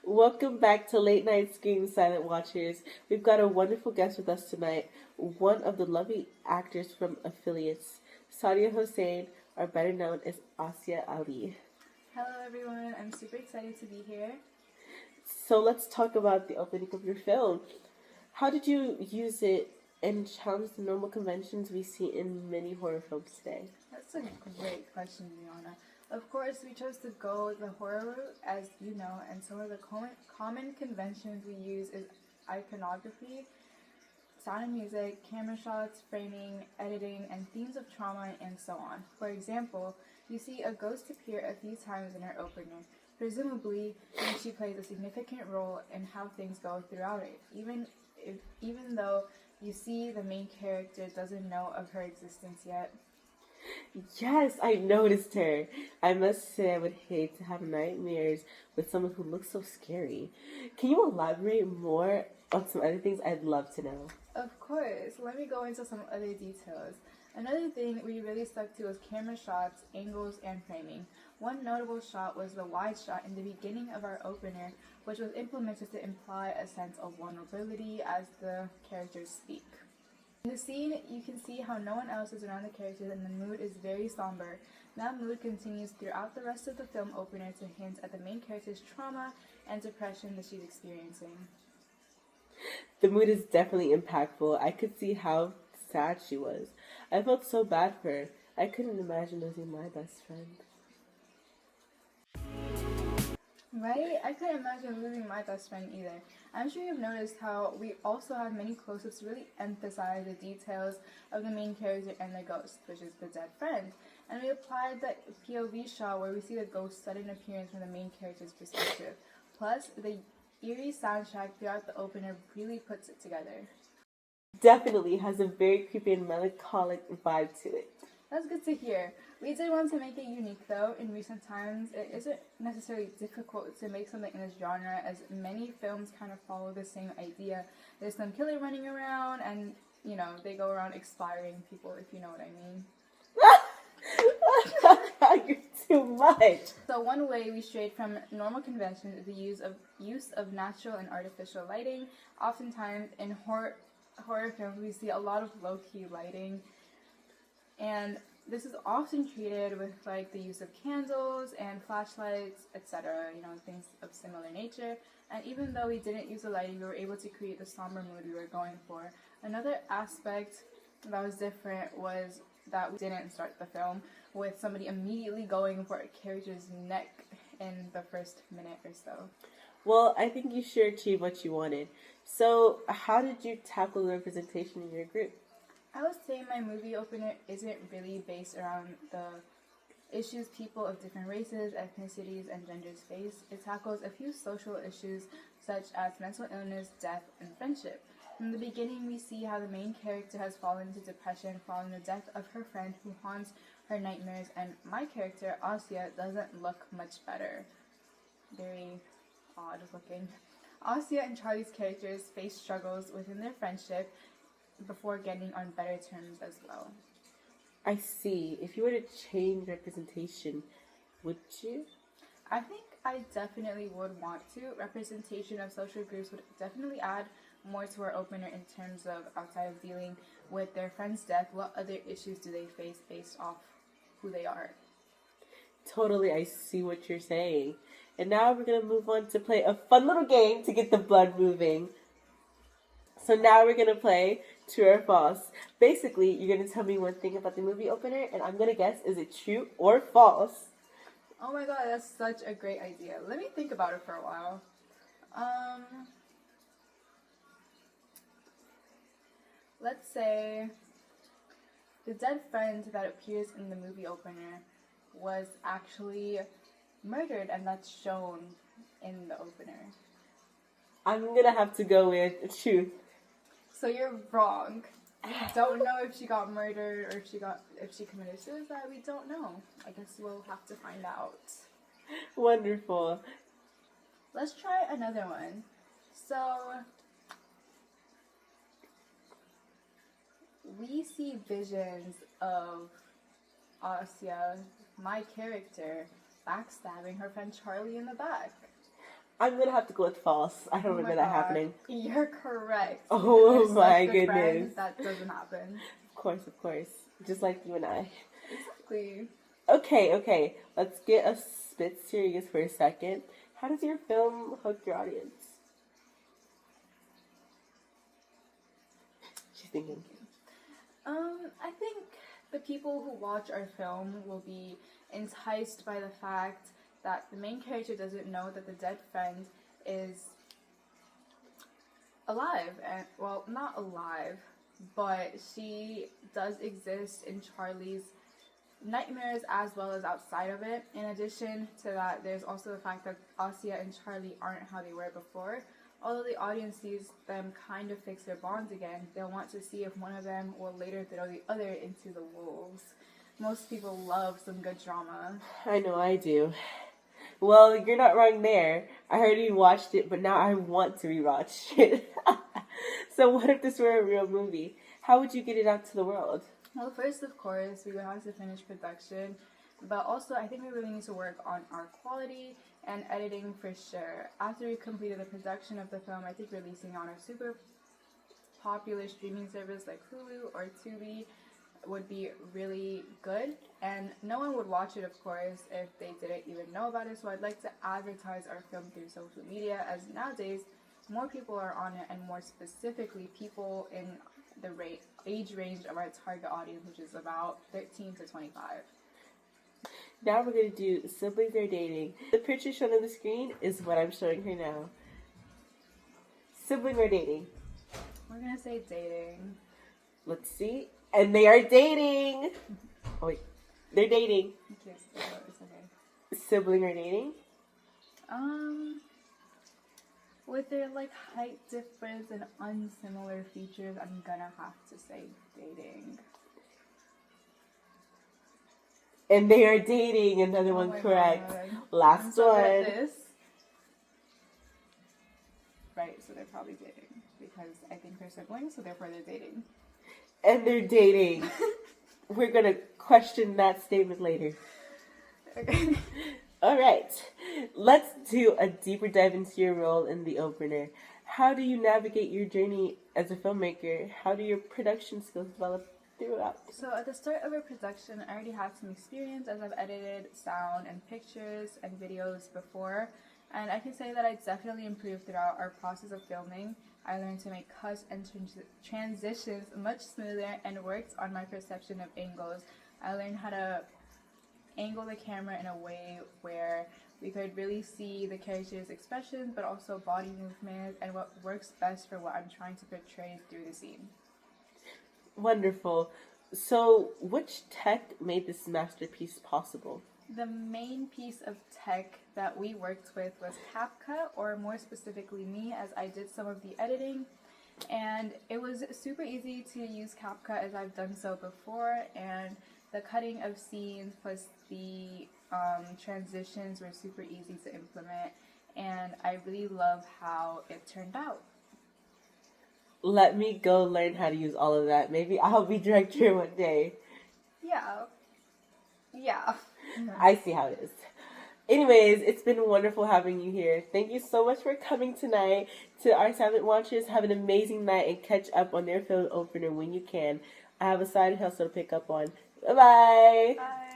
Welcome back to Late Night Screen Silent Watchers. We've got a wonderful guest with us tonight, one of the lovely actors from Affiliates, Sadia Hossein, or better known as Asia Ali. Hello everyone, I'm super excited to be here. So let's talk about the opening of your film. How did you use it and challenge the normal conventions we see in many horror films today? That's a great question, Rihanna. Of course, we chose to go the horror route, as you know, and some of the common conventions we use is iconography, sound and music, camera shots, framing, editing, and themes of trauma, and so on. For example, you see a ghost appear a few times in her opener. Presumably, she plays a significant role in how things go throughout it, even though you see the main character doesn't know of her existence yet. Yes, I noticed her. I must say I would hate to have nightmares with someone who looks so scary. Can you elaborate more on some other things? I'd love to know. Of course, let me go into some other details. Another thing we really stuck to was camera shots, angles, and framing. One notable shot was the wide shot in the beginning of our opener, which was implemented to imply a sense of vulnerability as the characters speak. In the scene, you can see how no one else is around the characters and the mood is very somber. That mood continues throughout the rest of the film opener to hint at the main character's trauma and depression that she's experiencing. The mood is definitely impactful. I could see how sad she was. I felt so bad for her. I couldn't imagine losing my best friend. Right? I couldn't imagine losing my best friend either. I'm sure you've noticed how we also have many close-ups to really emphasize the details of the main character and the ghost, which is the dead friend. And we applied the POV shot where we see the ghost's sudden appearance from the main character's perspective. Plus, the eerie soundtrack throughout the opener really puts it together. Definitely has a very creepy and melancholic vibe to it. That's good to hear. We did want to make it unique though. In recent times, it isn't necessarily difficult to make something in this genre, as many films kind of follow the same idea. There's some killer running around and, they go around expiring people, if you know what I mean. You're too much. So one way we strayed from normal conventions is the use of natural and artificial lighting. Oftentimes in horror films we see a lot of low-key lighting, and this is often treated with the use of candles and flashlights, etc., things of similar nature. And even though we didn't use the lighting, we were able to create the somber mood we were going for. Another aspect that was different was that we didn't start the film with somebody immediately going for a character's neck in the first minute or so. Well, I think you sure achieved what you wanted. So, how did you tackle the representation in your group? I would say my movie opener isn't really based around the issues people of different races, ethnicities, and genders face. It tackles a few social issues such as mental illness, death, and friendship. From the beginning, we see how the main character has fallen into depression following the death of her friend who haunts her nightmares, and my character, Asia, doesn't look much better. Very odd looking. Asia and Charlie's characters face struggles within their friendship before getting on better terms as well. I see. If you were to change representation, would you? I think I definitely would want to. Representation of social groups would definitely add more to our opener in terms of, outside of dealing with their friend's death, what other issues do they face based off who they are. Totally, I see what you're saying. And now we're going to move on to play a fun little game to get the blood moving. So now we're going to play True or False. Basically, you're going to tell me one thing about the movie opener, and I'm going to guess, is it true or false? Oh my god, that's such a great idea. Let me think about it for a while. Let's say the dead friend that appears in the movie opener was actually murdered, and that's shown in the opener. I'm going to have to go with truth. So you're wrong. We don't know if she got murdered or if she committed suicide. We don't know. I guess we'll have to find out. Wonderful. Let's try another one. So we see visions of Asia, my character, backstabbing her friend Charlie in the back. I'm gonna have to go with false. I don't Oh my remember that God. happening. You're correct. Oh They're my such good friends, goodness. that doesn't happen. Of course. Just like you and I. Exactly. Okay. Let's get a bit serious for a second. How does your film hook your audience? She's thinking. I think the people who watch our film will be enticed by the fact that the main character doesn't know that the dead friend is alive, and well, not alive, but she does exist in Charlie's nightmares as well as outside of it. In addition to that, there's also the fact that Asia and Charlie aren't how they were before. Although the audience sees them kind of fix their bonds again, they'll want to see if one of them will later throw the other into the wolves. Most people love some good drama. I know I do. Well, you're not wrong there. I heard you watched it, but now I want to rewatch it. So what if this were a real movie? How would you get it out to the world? Well, first, of course, we would have to finish production, but also I think we really need to work on our quality and editing for sure. After we completed the production of the film, I think releasing on a super popular streaming service like Hulu or Tubi would be really good, and no one would watch it, of course, if they didn't even know about it. So I'd like to advertise our film through social media, as nowadays more people are on it, and more specifically people in the age range of our target audience, which is about 13 to 25. Now we're going to do Siblings Are Dating. The picture shown on the screen is what I'm showing her now. Sibling or dating? We're gonna say dating. Let's see. And they are dating! Oh wait, they're dating. Okay, so it's okay. Sibling or dating? With their like height difference and unsimilar features, I'm gonna have to say dating. And they are dating. Another one my correct. God. Last I'm so good at one. this. Right, so they're probably dating because I think they're siblings, so therefore they're dating. And they're dating. We're gonna question that statement later. Okay. Alright, let's do a deeper dive into your role in the opener. How do you navigate your journey as a filmmaker? How do your production skills develop throughout? So at the start of our production, I already had some experience as I've edited sound and pictures and videos before, and I can say that I definitely improved throughout our process of filming. I learned to make cuts and transitions much smoother and worked on my perception of angles. I learned how to angle the camera in a way where we could really see the character's expressions, but also body movement and what works best for what I'm trying to portray through the scene. Wonderful. So, which tech made this masterpiece possible? The main piece of tech that we worked with was CapCut, or more specifically me, as I did some of the editing. And it was super easy to use CapCut as I've done so before, and the cutting of scenes plus the transitions were super easy to implement, and I really love how it turned out. Let me go learn how to use all of that. Maybe I'll be director one day. Yeah. I see how it is. Anyways, it's been wonderful having you here. Thank you so much for coming tonight. To our silent watchers, have an amazing night and catch up on their film opener when you can. I have a side hustle to pick up on. Bye-bye. Bye.